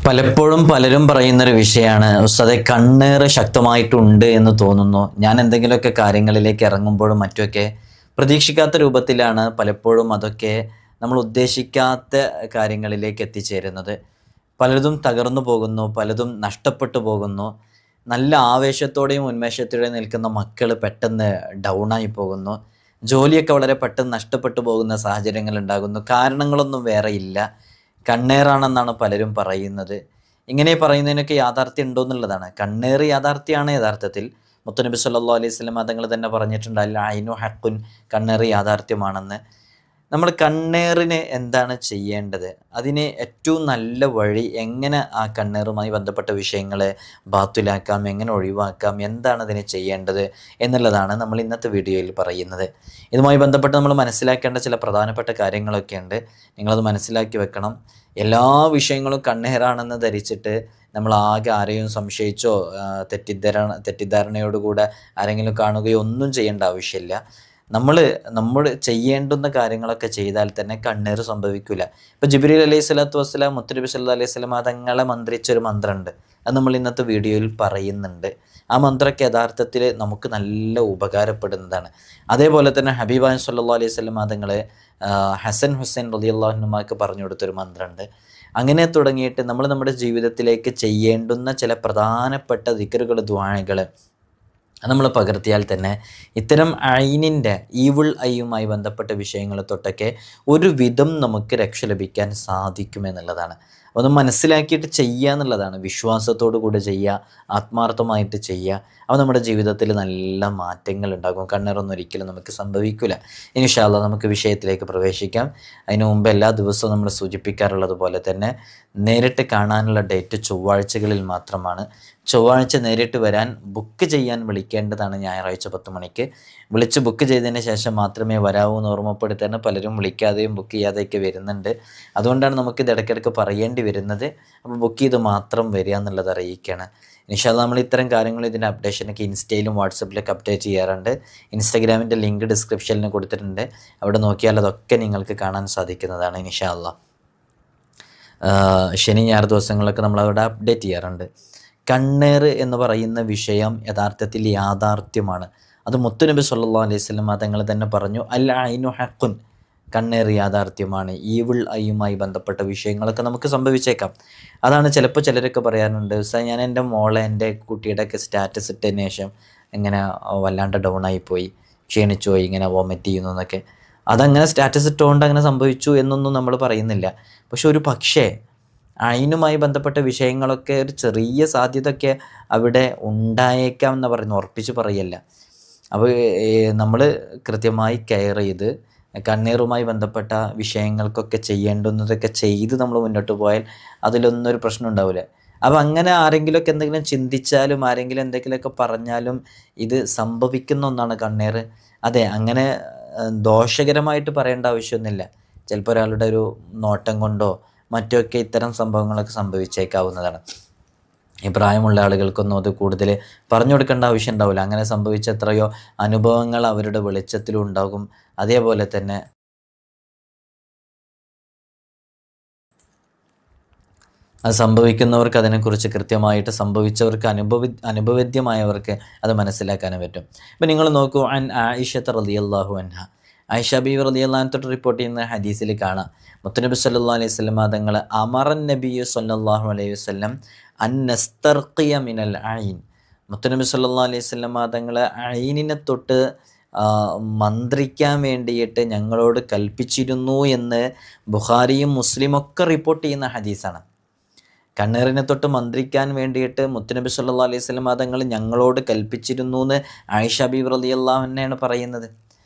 പലപ്പോഴും പലരും പറയുന്നൊരു വിഷയമാണ് ഉസ്താദെ, കണ്ണേറ് ശക്തമായിട്ടുണ്ട് എന്ന് തോന്നുന്നു. ഞാൻ എന്തെങ്കിലുമൊക്കെ കാര്യങ്ങളിലേക്ക് ഇറങ്ങുമ്പോഴും മറ്റുമൊക്കെ പ്രതീക്ഷിക്കാത്ത രൂപത്തിലാണ് പലപ്പോഴും അതൊക്കെ നമ്മൾ ഉദ്ദേശിക്കാത്ത കാര്യങ്ങളിലേക്ക് എത്തിച്ചേരുന്നത്. പലതും തകർന്നു പോകുന്നു, പലതും നഷ്ടപ്പെട്ടു പോകുന്നു. നല്ല ആവേശത്തോടെയും ഉന്മേഷത്തോടെയും നിൽക്കുന്ന മക്കൾ പെട്ടെന്ന് ഡൗണായി പോകുന്നു. ജോലിയൊക്കെ വളരെ പെട്ടെന്ന് നഷ്ടപ്പെട്ടു പോകുന്ന സാഹചര്യങ്ങൾ ഉണ്ടാകുന്നു. കാരണങ്ങളൊന്നും വേറെ ഇല്ല, കണ്ണേറാണെന്നാണ് പലരും പറയുന്നത്. ഇങ്ങനെ പറയുന്നതിനൊക്കെ യാഥാർത്ഥ്യം ഉണ്ടോ എന്നുള്ളതാണ്. കണ്ണേറ് യാഥാർത്ഥ്യമാണ്. യഥാർത്ഥത്തിൽ മുത്തുനബി സല്ലല്ലാഹു അലൈഹി വസല്ലം തങ്ങൾ തന്നെ പറഞ്ഞിട്ടുണ്ട്, അൽ ഐനു ഹഖുൻ, കണ്ണേറ് യാഥാർത്ഥ്യമാണെന്ന്. നമ്മൾ കണ്ണേറിന് എന്താണ് ചെയ്യേണ്ടത്? അതിന് ഏറ്റവും നല്ല വഴി എങ്ങനെ ആ കണ്ണേറുമായി ബന്ധപ്പെട്ട വിഷയങ്ങളെ ബാത്തിലാക്കാം, എങ്ങനെ ഒഴിവാക്കാം, എന്താണ് അതിന് ചെയ്യേണ്ടത് എന്നുള്ളതാണ് നമ്മൾ ഇന്നത്തെ വീഡിയോയിൽ പറയുന്നത്. ഇതുമായി ബന്ധപ്പെട്ട് നമ്മൾ മനസ്സിലാക്കേണ്ട ചില പ്രധാനപ്പെട്ട കാര്യങ്ങളൊക്കെ ഉണ്ട്. നിങ്ങളത് മനസ്സിലാക്കി വെക്കണം. എല്ലാ വിഷയങ്ങളും കണ്ണേറാണെന്ന് ധരിച്ചിട്ട് നമ്മൾ ആകെ ആരെയും സംശയിച്ചോ തെറ്റിദ്ധാരണയോടുകൂടെ ആരെങ്കിലും കാണുകയോ ഒന്നും ചെയ്യേണ്ട ആവശ്യമില്ല. നമ്മൾ ചെയ്യേണ്ടുന്ന കാര്യങ്ങളൊക്കെ ചെയ്താൽ തന്നെ കണ്ണേറ് സംഭവിക്കില്ല. ഇപ്പോൾ ജിബ്രീൽ അലൈഹി സ്വലാത്തു വസ്സലാം മുത്തുനബി സല്ലല്ലാഹു അലൈഹി വസല്ലം തങ്ങളെ മന്ത്രിച്ചൊരു മന്ത്രമുണ്ട്. അത് നമ്മൾ ഇന്നത്തെ വീഡിയോയിൽ പറയുന്നുണ്ട്. ആ മന്ത്രമൊക്കെ യഥാർത്ഥത്തിൽ നമുക്ക് നല്ല ഉപകാരപ്പെടുന്നതാണ്. അതേപോലെ തന്നെ ഹബീബാൻ സല്ലല്ലാഹു അലൈഹി വസല്ലം തങ്ങൾ ഹസൻ ഹുസൈൻ റളിയല്ലാഹു അൻഹുമാക്ക് പറഞ്ഞു കൊടുത്തൊരു മന്ത്രമുണ്ട്. അങ്ങനെ തുടങ്ങിയിട്ട് നമ്മൾ നമ്മുടെ ജീവിതത്തിലേക്ക് ചെയ്യേണ്ടുന്ന ചില പ്രധാനപ്പെട്ട ദിക്റുകൾ, ദുആകൾ നമ്മൾ പകർത്തിയാൽ തന്നെ ഇത്തരം ഐനിൻ്റെ ഈവിൾ ഐയുമായി ബന്ധപ്പെട്ട വിഷയങ്ങൾ തൊട്ടൊക്കെ ഒരു വിധം നമുക്ക് രക്ഷ ലഭിക്കാൻ സാധിക്കുമെന്നുള്ളതാണ്. അപ്പോൾ അത് മനസ്സിലാക്കിയിട്ട് ചെയ്യുക എന്നുള്ളതാണ്. വിശ്വാസത്തോടു കൂടി ചെയ്യുക, ആത്മാർത്ഥമായിട്ട് ചെയ്യുക. അപ്പോൾ നമ്മുടെ ജീവിതത്തിൽ നല്ല മാറ്റങ്ങൾ ഉണ്ടാകും. കണ്ണേറൊന്നും ഒരിക്കലും നമുക്ക് സംഭവിക്കില്ല. ഇൻഷാ അല്ലാഹ് നമുക്ക് വിഷയത്തിലേക്ക് പ്രവേശിക്കാം. അതിനു മുമ്പ് എല്ലാ ദിവസവും നമ്മൾ സൂചിപ്പിക്കാറുള്ളത് പോലെ തന്നെ നേരിട്ട് കാണാനുള്ള ഡേറ്റ് ചൊവ്വാഴ്ചകളിൽ മാത്രമാണ്. ചൊവ്വാഴ്ച നേരിട്ട് വരാൻ ബുക്ക് ചെയ്യാൻ വിളിക്കേണ്ടതാണ്. ഞായറാഴ്ച 10 മണിക്ക് വിളിച്ച് ബുക്ക് ചെയ്തതിന് ശേഷം മാത്രമേ വരാവൂ എന്ന് ഓർമ്മപ്പെടുത്താൻ പലരും വിളിക്കാതെയും ബുക്ക് ചെയ്യാതെയൊക്കെ വരുന്നുണ്ട്. അതുകൊണ്ടാണ് നമുക്കിത് ഇടയ്ക്കിടയ്ക്ക് പറയേണ്ടി വരുന്നത്. അപ്പോൾ ബുക്ക് ചെയ്ത് മാത്രം വരിക എന്നുള്ളത് അറിയിക്കുകയാണ്. ഇൻഷാ അല്ലാഹ് നമ്മൾ ഇത്തരം കാര്യങ്ങൾ, ഇതിൻ്റെ അപ്ഡേഷനൊക്കെ ഇൻസ്റ്റയിലും വാട്സപ്പിലൊക്കെ അപ്ഡേറ്റ് ചെയ്യാറുണ്ട്. ഇൻസ്റ്റാഗ്രാമിൻ്റെ ലിങ്ക് ഡിസ്ക്രിപ്ഷനിൽ കൊടുത്തിട്ടുണ്ട്. അവിടെ നോക്കിയാൽ അതൊക്കെ നിങ്ങൾക്ക് കാണാൻ സാധിക്കുന്നതാണ്. ഇൻഷാ അല്ലാഹ് ശനി ഞായർ ദിവസങ്ങളിലൊക്കെ നമ്മൾ അവിടെ അപ്ഡേറ്റ് ചെയ്യാറുണ്ട്. കണ്ണേറ് എന്ന് പറയുന്ന വിഷയം യഥാർത്ഥത്തിൽ യാഥാർത്ഥ്യമാണ്. അത് മുത്തുനബി സല്ലല്ലാഹു അലൈഹി വസല്ലം തങ്ങൾ തന്നെ പറഞ്ഞു, അൽ ഐനു ഹഖുൻ, കണ്ണേറ് യാഥാർത്ഥ്യമാണ്. ഈവിൾ ഐയുമായി ബന്ധപ്പെട്ട വിഷയങ്ങളൊക്കെ നമുക്ക് സംഭവിച്ചേക്കാം. അതാണ് ചിലപ്പോൾ ചിലരൊക്കെ പറയാറുണ്ട്, ഉസ്താദ് ഞാൻ എൻ്റെ മോളെ, എൻ്റെ കുട്ടിയുടെയൊക്കെ സ്റ്റാറ്റസ് ഇട്ടതിന് ശേഷം ഇങ്ങനെ വല്ലാണ്ട് ഡൗണായി പോയി, ക്ഷീണിച്ചു പോയി, ഇങ്ങനെ വോമിറ്റ് ചെയ്യുന്നു എന്നൊക്കെ. അതങ്ങനെ സ്റ്റാറ്റസ് ഇട്ടുകൊണ്ട് അങ്ങനെ സംഭവിച്ചു എന്നൊന്നും നമ്മൾ പറയുന്നില്ല. പക്ഷെ ഒരു പക്ഷേ ഐനുമായി ബന്ധപ്പെട്ട വിഷയങ്ങളൊക്കെ ഒരു ചെറിയ സാധ്യതയൊക്കെ അവിടെ ഉണ്ടായേക്കാം എന്ന് പറയുന്നു, ഉറപ്പിച്ച് പറയല്ല. അപ്പോൾ നമ്മൾ കൃത്യമായി കെയർ ചെയ്ത് കണ്ണീറുമായി ബന്ധപ്പെട്ട വിഷയങ്ങൾക്കൊക്കെ ചെയ്യേണ്ടുന്നതൊക്കെ ചെയ്ത് നമ്മൾ മുന്നോട്ട് പോയാൽ അതിലൊന്നും ഒരു പ്രശ്നം ഉണ്ടാവില്ല. അപ്പോൾ അങ്ങനെ ആരെങ്കിലുമൊക്കെ എന്തെങ്കിലും ചിന്തിച്ചാലും ആരെങ്കിലും എന്തെങ്കിലുമൊക്കെ പറഞ്ഞാലും ഇത് സംഭവിക്കുന്ന ഒന്നാണ് കണ്ണീർ. അതെ, അങ്ങനെ ദോഷകരമായിട്ട് പറയേണ്ട ആവശ്യമൊന്നുമില്ല. ചിലപ്പോൾ ഒരാളുടെ ഒരു നോട്ടം കൊണ്ടോ മറ്റൊക്കെ ഇത്തരം സംഭവങ്ങളൊക്കെ സംഭവിച്ചേക്കാവുന്നതാണ്. ഈ പ്രായമുള്ള ആളുകൾക്കൊന്നും അത് കൂടുതൽ പറഞ്ഞു കൊടുക്കേണ്ട ആവശ്യം ഉണ്ടാവില്ല. അങ്ങനെ സംഭവിച്ച എത്രയോ അനുഭവങ്ങൾ അവരുടെ വെളിച്ചത്തിലും ഉണ്ടാകും. അതേപോലെ തന്നെ അത് സംഭവിക്കുന്നവർക്ക് അതിനെക്കുറിച്ച് കൃത്യമായിട്ട് സംഭവിച്ചവർക്ക് അനുഭവവേദ്യമായവർക്ക് അത് മനസ്സിലാക്കാനും പറ്റും. ഇപ്പം നിങ്ങൾ നോക്കൂ, അൻ ആയിഷത്ത് റളിയല്ലാഹു അൻഹ, ആയിഷ ബീവി റളിയല്ലാഹു അൻഹ തൊട്ട് റിപ്പോർട്ട് ചെയ്യുന്ന ഹദീസിൽ കാണാം, മുത്തുനബി സല്ലല്ലാഹു അലൈഹി വസല്ലം തങ്ങൾ അമറൻ നബിയ്യു സല്ലല്ലാഹു അലൈഹി വസല്ലം അൻ നസ്തർഖിയ മിനൽ ഐൻ, മുത്തുനബി സല്ലല്ലാഹു അലൈഹി വസല്ലം തങ്ങൾ ഐനിനെ തൊട്ട് മന്ത്രിക്കാൻ വേണ്ടിയിട്ട് ഞങ്ങളോട് കൽപ്പിച്ചിരുന്നു എന്ന് ബുഖാരിയും മുസ്ലിമൊക്കെ റിപ്പോർട്ട് ചെയ്യുന്ന ഹദീസാണ്. കണ്ണേറിനെ തൊട്ട് മന്ത്രിക്കാൻ വേണ്ടിയിട്ട് മുത്തുനബി സല്ലല്ലാഹു അലൈഹി വസല്ലം തങ്ങൾ ഞങ്ങളോട് കൽപ്പിച്ചിരുന്നു എന്ന് ആയിഷ ബീവി റളിയല്ലാഹു അൻഹയാണ് പറയുന്നത്.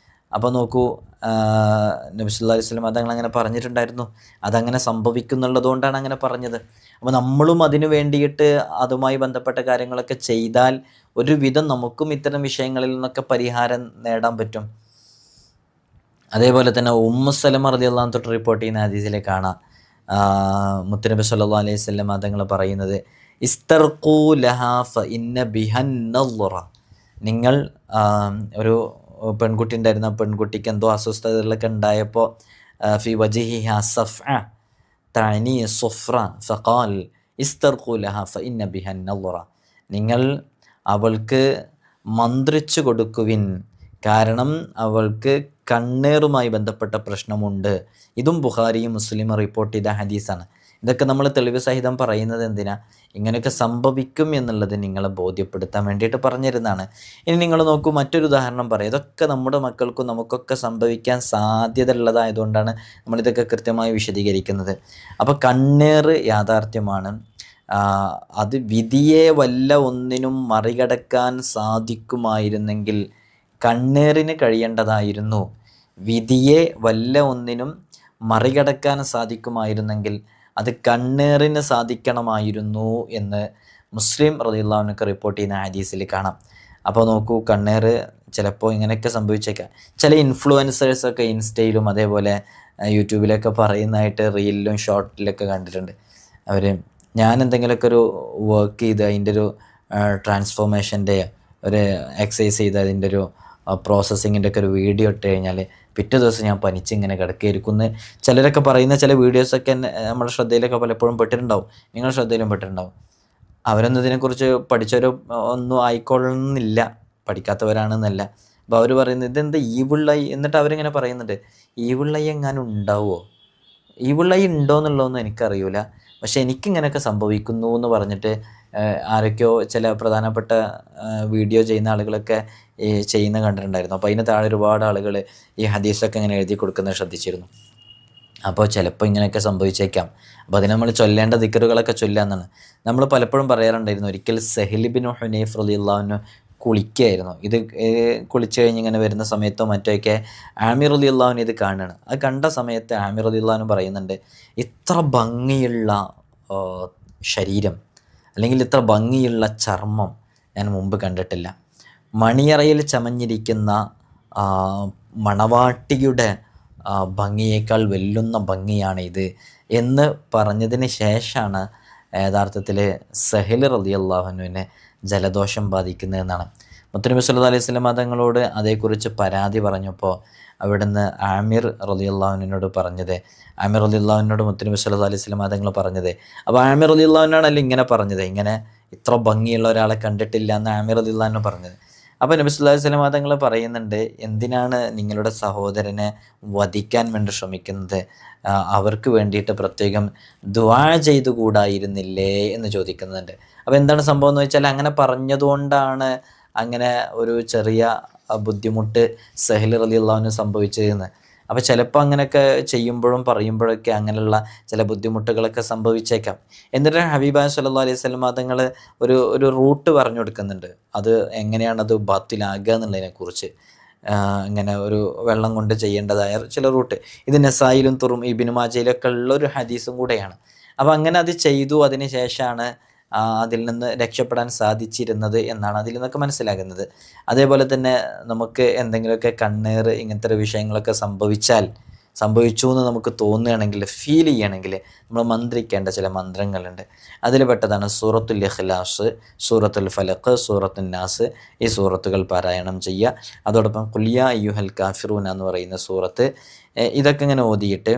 അപ്പോൾ നോക്കൂ, നബി സല്ലല്ലാഹു അലൈഹി വസല്ലം തങ്ങൾ അങ്ങനെ പറഞ്ഞിട്ടുണ്ടായിരുന്നു. അതങ്ങനെ സംഭവിക്കുന്നുള്ളതുകൊണ്ടാണ് അങ്ങനെ പറഞ്ഞത്. അപ്പോൾ നമ്മളും അതിനു വേണ്ടിയിട്ട് അതുമായി ബന്ധപ്പെട്ട കാര്യങ്ങളൊക്കെ ചെയ്താൽ ഒരുവിധം നമുക്കും ഇത്തരം വിഷയങ്ങളിൽ നിന്നൊക്കെ പരിഹാരം നേടാൻ പറ്റും. അതേപോലെ തന്നെ ഉമ്മു സലമ റളിയല്ലാഹു അൻഹ തൊട്ട് റിപ്പോർട്ട് ചെയ്യുന്ന ഹദീസിലെ കാണാം, മുത്തുനബി സല്ലല്ലാഹു അലൈഹി വസല്ലം തങ്ങൾ പറയുന്നത്, ഇസ്തർഖൂ ലഹാ ഫഇന്ന ബിഹൻ നളറ, നിങ്ങൾ ഒരു പെൺകുട്ടി ഉണ്ടായിരുന്ന പെൺകുട്ടിക്ക് എന്തോ അസ്വസ്ഥതകളൊക്കെ ഉണ്ടായപ്പോൾ ഫി വജിഹിഹ സഫ്അ തഅനി സുഫ്ര ഫഖാൽ ഇസ്തർഖു ലഹ ഫഇന്ന ബിഹൻ നളറ, നിങ്ങൾ അവൾക്ക് മന്ത്രിച്ചു കൊടുക്കുവിൻ, കാരണം അവൾക്ക് കണ്ണേറുമായി ബന്ധപ്പെട്ട പ്രശ്നമുണ്ട്. ഇതും ബുഖാരിയും മുസ്ലിമും റിപ്പോർട്ട് ചെയ്ത ഹദീസാണ്. ഇതൊക്കെ നമ്മൾ തെളിവ് സഹിതം പറയുന്നത് എന്തിനാ? ഇങ്ങനെയൊക്കെ സംഭവിക്കും എന്നുള്ളത് നിങ്ങളെ ബോധ്യപ്പെടുത്താൻ വേണ്ടിയിട്ട് പറഞ്ഞിരുന്നതാണ്. ഇനി നിങ്ങൾ നോക്കൂ, മറ്റൊരു ഉദാഹരണം പറയാം. ഇതൊക്കെ നമ്മുടെ മക്കൾക്കും നമുക്കൊക്കെ സംഭവിക്കാൻ സാധ്യത ഉള്ളതായതുകൊണ്ടാണ് നമ്മളിതൊക്കെ കൃത്യമായി വിശദീകരിക്കുന്നത്. അപ്പോൾ കണ്ണേറ് യാഥാർത്ഥ്യമാണ്. അത് വിധിയെ വല്ല ഒന്നിനും മറികടക്കാൻ സാധിക്കുമായിരുന്നെങ്കിൽ കണ്ണേറിന് കഴിയേണ്ടതായിരുന്നു. വിധിയെ വല്ല ഒന്നിനും മറികടക്കാൻ സാധിക്കുമായിരുന്നെങ്കിൽ അത് കണ്ണേറിന് സാധിക്കണമായിരുന്നു എന്ന് മുസ്ലിം റളിയല്ലാഹു അൻഹു റിപ്പോർട്ട് ചെയ്യുന്ന ഹദീസിൽ കാണാം. അപ്പോൾ നോക്കൂ, കണ്ണേറ് ചിലപ്പോൾ ഇങ്ങനെയൊക്കെ സംഭവിച്ചേക്കാം. ചില ഇൻഫ്ലുവൻസേഴ്സൊക്കെ ഇൻസ്റ്റയിലും അതേപോലെ യൂട്യൂബിലൊക്കെ പറയുന്നതായിട്ട് റീലിലും ഷോർട്ടിലൊക്കെ കണ്ടിട്ടുണ്ട്. അവർ ഞാൻ എന്തെങ്കിലുമൊക്കെ ഒരു വർക്ക് ചെയ്ത് അതിൻ്റെ ഒരു ട്രാൻസ്ഫോർമേഷൻ്റെ ഒരു എക്സസൈസ് ചെയ്ത് അതിൻ്റെ ഒരു പ്രോസസ്സിങ്ങിൻ്റെ ഒക്കെ ഒരു വീഡിയോ ഇട്ട് കഴിഞ്ഞാൽ പിറ്റേ ദിവസം ഞാൻ പനിച്ചിങ്ങനെ കിടക്കുകയായിരിക്കും ചിലരൊക്കെ പറയുന്ന ചില വീഡിയോസൊക്കെ നമ്മുടെ ശ്രദ്ധയിലൊക്കെ പലപ്പോഴും പെട്ടിട്ടുണ്ടാവും, നിങ്ങളുടെ ശ്രദ്ധയിലും പെട്ടിട്ടുണ്ടാവും. അവരൊന്നും ഇതിനെക്കുറിച്ച് പഠിച്ചവരോ ഒന്നും ആയിക്കൊള്ളുന്നില്ല, പഠിക്കാത്തവരാണെന്നല്ല. അപ്പോൾ അവർ പറയുന്നത് ഇതെന്താ ഈവിൾ ഐ, എന്നിട്ട് അവരിങ്ങനെ പറയുന്നുണ്ട് ഈവിൾ ഐ എങ്ങാനും ഉണ്ടാവുമോ, ഈവിൾ ഐ ഉണ്ടോ എന്നുള്ളതൊന്നും എനിക്കറിയില്ല, പക്ഷെ എനിക്കിങ്ങനെയൊക്കെ സംഭവിക്കുന്നു എന്ന് പറഞ്ഞിട്ട് ആരൊക്കെയോ ചില പ്രധാനപ്പെട്ട വീഡിയോ ചെയ്യുന്ന ആളുകളൊക്കെ ചെയ്യുന്ന കണ്ടിട്ടുണ്ടായിരുന്നു. അപ്പോൾ അതിന് താഴെ ഒരുപാട് ആളുകൾ ഈ ഹദീസൊക്കെ ഇങ്ങനെ എഴുതി കൊടുക്കുന്നത് ശ്രദ്ധിച്ചിരുന്നു. അപ്പോൾ ചിലപ്പോൾ ഇങ്ങനെയൊക്കെ സംഭവിച്ചേക്കാം. അപ്പോൾ അതിന് നമ്മൾ ചൊല്ലേണ്ട ദിക്റുകളൊക്കെ ചൊല്ലാന്നാണ്. നമ്മൾ പലപ്പോഴും പറയാറുണ്ടായിരുന്നു. ഒരിക്കൽ സഹ്ൽ ബിൻ ഹുനൈഫ് റളിയല്ലാഹു അൻഹു കുളിക്കുകയായിരുന്നു. ഇത് കുളിച്ച് കഴിഞ്ഞ് ഇങ്ങനെ വരുന്ന സമയത്തോ മറ്റൊക്കെ ആമിർ റളിയല്ലാഹു അൻഹു ഇത് കാണുകയാണ്. അത് കണ്ട സമയത്ത് ആമിർ റളിയല്ലാഹു അൻഹു പറയുന്നുണ്ട്, ഇത്ര ഭംഗിയുള്ള ശരീരം അല്ലെങ്കിൽ ഇത്ര ഭംഗിയുള്ള ചർമ്മം ഞാൻ മുമ്പ് കണ്ടിട്ടില്ല. മണിയറയിൽ ചമഞ്ഞിരിക്കുന്ന മണവാട്ടിയുടെ ഭംഗിയേക്കാൾ വെല്ലുന്ന ഭംഗിയാണ് ഇത് എന്ന് പറഞ്ഞതിന് ശേഷമാണ് യഥാർത്ഥത്തിൽ സഹ്ൽ റളിയല്ലാഹു അൻഹുവിനെ ജലദോഷം ബാധിക്കുന്നതെന്നാണ്. മുത്തുനബി സല്ലല്ലാഹു അലൈഹി വസല്ലം തങ്ങളോട് അതേക്കുറിച്ച് പരാതി പറഞ്ഞപ്പോൾ അവിടുന്ന് ആമിർ റളിയല്ലാഹു അൻഹുവിനോട് പറഞ്ഞത്, ആമിർ റളിയല്ലാഹു അൻഹുവിനോട് മുത്തുനബി സല്ലല്ലാഹു അലൈഹി വസല്ലം തങ്ങൾ പറഞ്ഞത്, അപ്പോൾ ആമിർ റളിയല്ലാഹു അൻഹുവാണല്ലോ ഇങ്ങനെ പറഞ്ഞത്, ഇങ്ങനെ ഇത്ര ഭംഗിയുള്ള ഒരാളെ കണ്ടിട്ടില്ല എന്ന് ആമിർ റളിയല്ലാഹു അൻഹു പറഞ്ഞത്. അപ്പോൾ നബി സല്ലല്ലാഹു അലൈഹി വസല്ലം തങ്ങൾ പറയുന്നുണ്ട്, എന്തിനാണ് നിങ്ങളുടെ സഹോദരനെ വധിക്കാൻ വേണ്ടി ശ്രമിക്കുന്നത്? അവർക്ക് വേണ്ടിയിട്ട് പ്രത്യേകം ദുആ ചെയ്തുകൂടായിരുന്നില്ലേ എന്ന് ചോദിക്കുന്നുണ്ട്. അപ്പോൾ എന്താണ് സംഭവം എന്ന് വെച്ചാൽ, അങ്ങനെ പറഞ്ഞതുകൊണ്ടാണ് അങ്ങനെ ഒരു ചെറിയ ബുദ്ധിമുട്ട് സഹ്ൽ റളിയല്ലാഹു അൻഹു സംഭവിച്ചതെന്ന്. അപ്പോൾ ചിലപ്പോൾ അങ്ങനെയൊക്കെ ചെയ്യുമ്പോഴും പറയുമ്പോഴൊക്കെ അങ്ങനെയുള്ള ചില ബുദ്ധിമുട്ടുകളൊക്കെ സംഭവിച്ചേക്കാം. എന്നിട്ട് ഹബീബായ സല്ലല്ലാഹു അലൈഹി വസല്ലം തങ്ങൾ ഒരു റൂട്ട് പറഞ്ഞു കൊടുക്കുന്നുണ്ട്. അത് എങ്ങനെയാണത് ബാത്തിലാകുക എന്നുള്ളതിനെക്കുറിച്ച്, ഇങ്ങനെ ഒരു വെള്ളം കൊണ്ട് ചെയ്യേണ്ടതായ ചില റൂട്ട്. ഇത് നസായിലും ഇബ്നു മാജയിലൊക്കെ ഉള്ള ഒരു ഹദീസും കൂടെയാണ്. അപ്പോൾ അങ്ങനെ അത് ചെയ്തു, അതിന് ശേഷമാണ് അതിൽ നിന്ന് രക്ഷപ്പെടാൻ സാധിച്ചിരുന്നത് എന്നാണ് അതിൽ നിന്നൊക്കെ മനസ്സിലാകുന്നത്. അതേപോലെ തന്നെ നമുക്ക് എന്തെങ്കിലുമൊക്കെ കണ്ണേറ് ഇങ്ങനത്തെ ഒരു വിഷയങ്ങളൊക്കെ സംഭവിച്ചു എന്ന് നമുക്ക് തോന്നുകയാണെങ്കിൽ, ഫീൽ ചെയ്യണമെങ്കിൽ നമ്മൾ മന്ത്രിക്കേണ്ട ചില മന്ത്രങ്ങളുണ്ട്. അതിൽ പെട്ടതാണ് സൂറത്തുൽ ഇഖ്ലാസ്, സൂറത്തുൽ ഫലഖ്, സൂറത്തുൻ നാസ്. ഈ സൂറത്തുകൾ പാരായണം ചെയ്യുക. അതോടൊപ്പം ഖുൽ യാ അയ്യുഹൽ കാഫിറൂന എന്ന് പറയുന്ന സൂറത്ത്, ഇതൊക്കെ ഇങ്ങനെ ഓതിയിട്ട്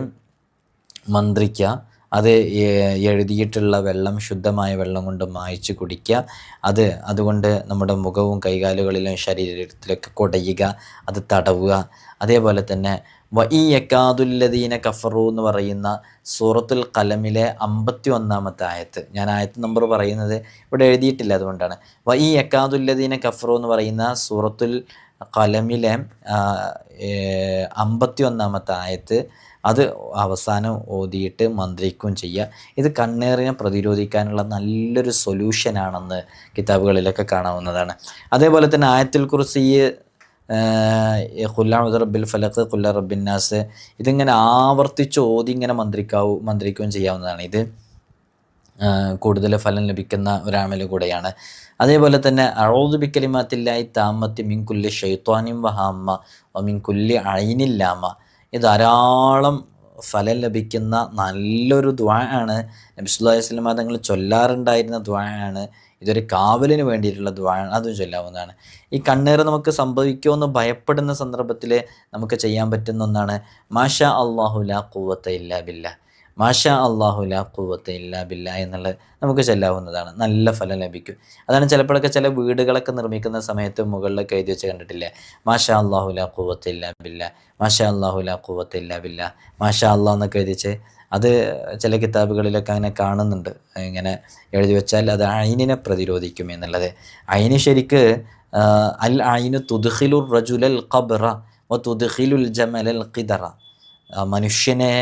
മന്ത്രിക്കുക. അത് എഴുതിയിട്ടുള്ള വെള്ളം ശുദ്ധമായ വെള്ളം കൊണ്ട് മായ്ച്ച് കുടിക്കുക. അതുകൊണ്ട് നമ്മുടെ മുഖവും കൈകാലുകളിലും ശരീരത്തിലൊക്കെ കുടയുക, അത് തടവുക. അതേപോലെ തന്നെ വഇ യകാദുല്ലദീന കഫറു എന്ന് പറയുന്ന സൂറത്തുൽ ഖലമിലെ 51-ാമത്തെ ആയത്ത്, ഞാൻ ആയത്ത് നമ്പർ പറയുന്നത് ഇവിടെ എഴുതിയിട്ടില്ല, അതുകൊണ്ടാണ്. വഇ യകാദുല്ലദീന കഫറു എന്ന് പറയുന്ന സൂറത്തുൽ ഖലമിലെ 51-ാമത്തെ ആയത്ത്, അത് അവസാനം ഓതിയിട്ട് മന്ത്രിക്കുകയും ചെയ്യുക. ഇത് കണ്ണേറിനെ പ്രതിരോധിക്കാനുള്ള നല്ലൊരു സൊല്യൂഷനാണെന്ന് കിതാബുകളിലൊക്കെ കാണാവുന്നതാണ്. അതേപോലെ തന്നെ ആയത്തുൽ കുർസി, ഖുൽ അഊദു ബിറബ്ബിൽ ഫലഖ്, ഖുൽ റബ്ബിൻ നാസ്, ഇതിങ്ങനെ ആവർത്തിച്ച് ഓതി ഇങ്ങനെ മന്ത്രിക്കുകയും ചെയ്യാവുന്നതാണ്. ഇത് കൂടുതൽ ഫലം ലഭിക്കുന്ന ഒരമൽ കൂടെയാണ്. അതേപോലെ തന്നെ അഊദു ബികലിമാത്തില്ലാഹി താമ്മത്തി മിൻ കുല്ലി ശൈത്വാനിൻ വഹാമ്മ വമിൻ കുല്ലി ഐനിൻ ലാമ, ഇത് ധാരാളം ഫലം ലഭിക്കുന്ന നല്ലൊരു ദുആ ആണ്. നബി സല്ലല്ലാഹു അലൈഹി വസല്ലം തങ്ങൾ ചൊല്ലാറുണ്ടായിരുന്ന ദുആ ആണ്. ഇതൊരു കാവലിന് വേണ്ടിയിട്ടുള്ള ദുആ ആണ്, അതും ചൊല്ലാവുന്നതാണ്. ഈ കണ്ണേറ് നമുക്ക് സംഭവിക്കുമെന്ന് ഭയപ്പെടുന്ന സന്ദർഭത്തിൽ നമുക്ക് ചെയ്യാൻ പറ്റുന്ന ഒന്നാണ് മാഷാ അല്ലാഹു ലാ ഖുവത ഇല്ലാ ബില്ലാഹ്. മാഷാ അല്ലാഹു ലാ ഖുവത ഇല്ലാ ബില്ലാ എന്നുള്ളത് നമുക്ക് ചൊല്ലാവുന്നതാണ്. നല്ല ഫലം ലഭിക്കും. അതാണ് ചിലപ്പോഴൊക്കെ ചില വീടുകളൊക്കെ നിർമ്മിക്കുന്ന സമയത്ത് മുകളിലൊക്കെ എഴുതി വെച്ച് കണ്ടിട്ടില്ലേ, മാഷാ അല്ലാഹു ലാ ഖുവത ഇല്ലാ ബില്ലാ, മാഷാ അല്ലാഹു ലാ ഖുവത ഇല്ലാ ബില്ലാ, മാഷാ അല്ലാഹ് എന്നൊക്കെ എഴുതിച്ച്. അത് ചില കിതാബുകളിലൊക്കെ അങ്ങനെ കാണുന്നുണ്ട്. ഇങ്ങനെ എഴുതി വെച്ചാൽ അത് ഐനിനെ പ്രതിരോധിക്കും എന്നുള്ളത്. ഐന് ശരിക്ക് അൽ ഐനു തുദ്ഖിലുർ റജുലൽ ഖബ്റ വ തുദ്ഖിലുൽ ജമലൽ ഖിദറ, മനുഷ്യനെ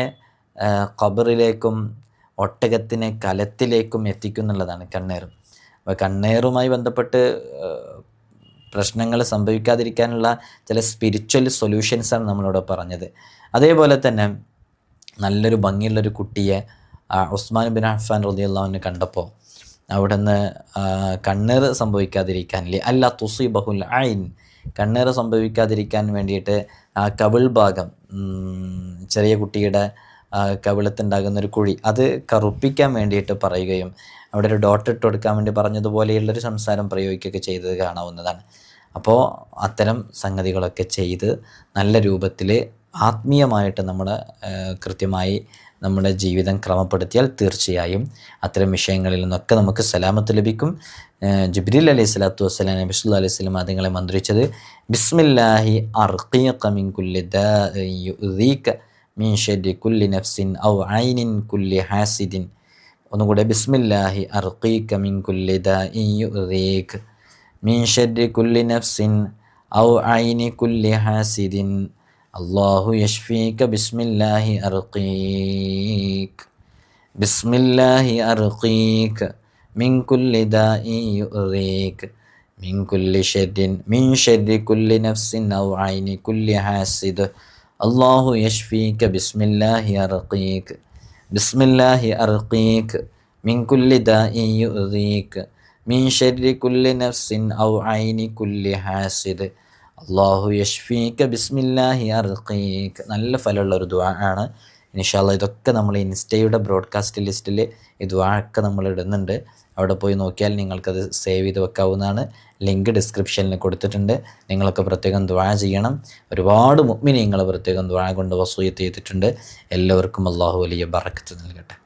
ഖബറിലേക്കും ഒട്ടകത്തിനെ കലത്തിലേക്കും എത്തിക്കും എന്നുള്ളതാണ് കണ്ണേർ. അപ്പോൾ കണ്ണേറുമായി ബന്ധപ്പെട്ട് പ്രശ്നങ്ങൾ സംഭവിക്കാതിരിക്കാനുള്ള ചില സ്പിരിച്വൽ സൊല്യൂഷൻസാണ് നമ്മളിവിടെ പറഞ്ഞത്. അതേപോലെ തന്നെ നല്ലൊരു ഭംഗിയുള്ളൊരു കുട്ടിയെ ഉസ്മാൻ ബിൻ അഫ്ഫാൻ റളിയല്ലാഹു അൻഹു കണ്ടപ്പോൾ അവിടുന്ന് കണ്ണേർ സംഭവിക്കാതിരിക്കാൻ അല്ല തുസീബഹുൽ ഐൻ, കണ്ണേർ സംഭവിക്കാതിരിക്കാൻ വേണ്ടിയിട്ട് ആ കവിൾ ഭാഗം, ചെറിയ കുട്ടിയുടെ കവിളത്തുണ്ടാകുന്നൊരു കുഴി, അത് കറുപ്പിക്കാൻ വേണ്ടിയിട്ട് പറയുകയും അവിടെ ഒരു ഡോട്ട് ഇട്ട് കൊടുക്കാൻ വേണ്ടി പറഞ്ഞതുപോലെയുള്ളൊരു സംസാരം പ്രയോഗിക്കുകയൊക്കെ ചെയ്തത് കാണാവുന്നതാണ്. അപ്പോൾ അത്തരം സംഗതികളൊക്കെ ചെയ്ത് നല്ല രൂപത്തിൽ ആത്മീയമായിട്ട് നമ്മൾ കൃത്യമായി നമ്മുടെ ജീവിതം ക്രമപ്പെടുത്തിയാൽ തീർച്ചയായും അത്തരം വിഷയങ്ങളിൽ നിന്നൊക്കെ നമുക്ക് സലാമത്ത് ലഭിക്കും. ജിബ്രീൽ അലൈഹി സ്വലാത്തു വസ്സലാം നബി സല്ലല്ലാഹു അലൈഹി വസല്ലം അതുങ്ങളെ മന്ത്രിച്ചത് ബിസ്മില്ലാഹി അർഖീക മിൻ കുല്ലി ദാഇ യുദീക മിൻ ശർരി കുല്ലി നഫ്സിൻ ഔ ഐനിൻ കുല്ലി ഹാസിദിൻ. ഒന്നുകൂടെ, ബിസ്മില്ലാഹി അർഖീക മിൻ കുല്ലി ദാഇ യുദീക മിൻ ശർരി കുല്ലി നഫ്സിൻ ഔ ഐനി കുല്ലി ഹാസിദിൻ അല്ലാഹു യശ്ഫീക ബിസ്മില്ലാഹി അർഖീക ബിസ്മില്ലാഹി അർഖീക മിൻ കുല്ലി ദാഇ യുദീക മിൻ കുല്ലി ശർരിൻ മിൻ ശർരി കുല്ലി നഫ്സിൻ ഔ ഐനി കുല്ലി ഹാസിദ് അല്ലാഹു യശ്ഫീക ബിസ്മില്ലാഹി അർഖീക ബിസ്മില്ലാഹി അർഖീക മിൻ കുല്ലി ദാഇ യുദീക മിൻ ശർരി കുല്ലി നഫ്സിൻ ഔ ഐനി കുല്ലി ഹാസിദ് അല്ലാഹു യശ്ഫീക ബിസ്മില്ലാഹി അർഖീക. നല്ല ഫലമുള്ള ഒരു ദുആ ആണ്. ഇൻഷാ അല്ലാഹ് ഇതൊക്കെ നമ്മൾ ഇൻസ്റ്റയുടെ ബ്രോഡ്കാസ്റ്റ് ലിസ്റ്റിൽ ഈ ദുആ ഒക്കെ നമ്മൾ ഇടുന്നുണ്ട്. അവിടെ പോയി നോക്കിയാൽ നിങ്ങൾക്കത് സേവ് ചെയ്ത് വെക്കാവുന്നതാണ്. ലിങ്ക് ഡിസ്ക്രിപ്ഷനിൽ കൊടുത്തിട്ടുണ്ട്. നിങ്ങളൊക്കെ പ്രത്യേകം ദുആ ചെയ്യണം. ഒരുപാട് മുഅ്മിനീങ്ങൾ പ്രത്യേകം ദുആ കൊണ്ട് വസൂയത്ത് ചെയ്തിട്ടുണ്ട്. എല്ലാവർക്കും അല്ലാഹു വലിയ ബറക്കത്ത് നൽകട്ടെ.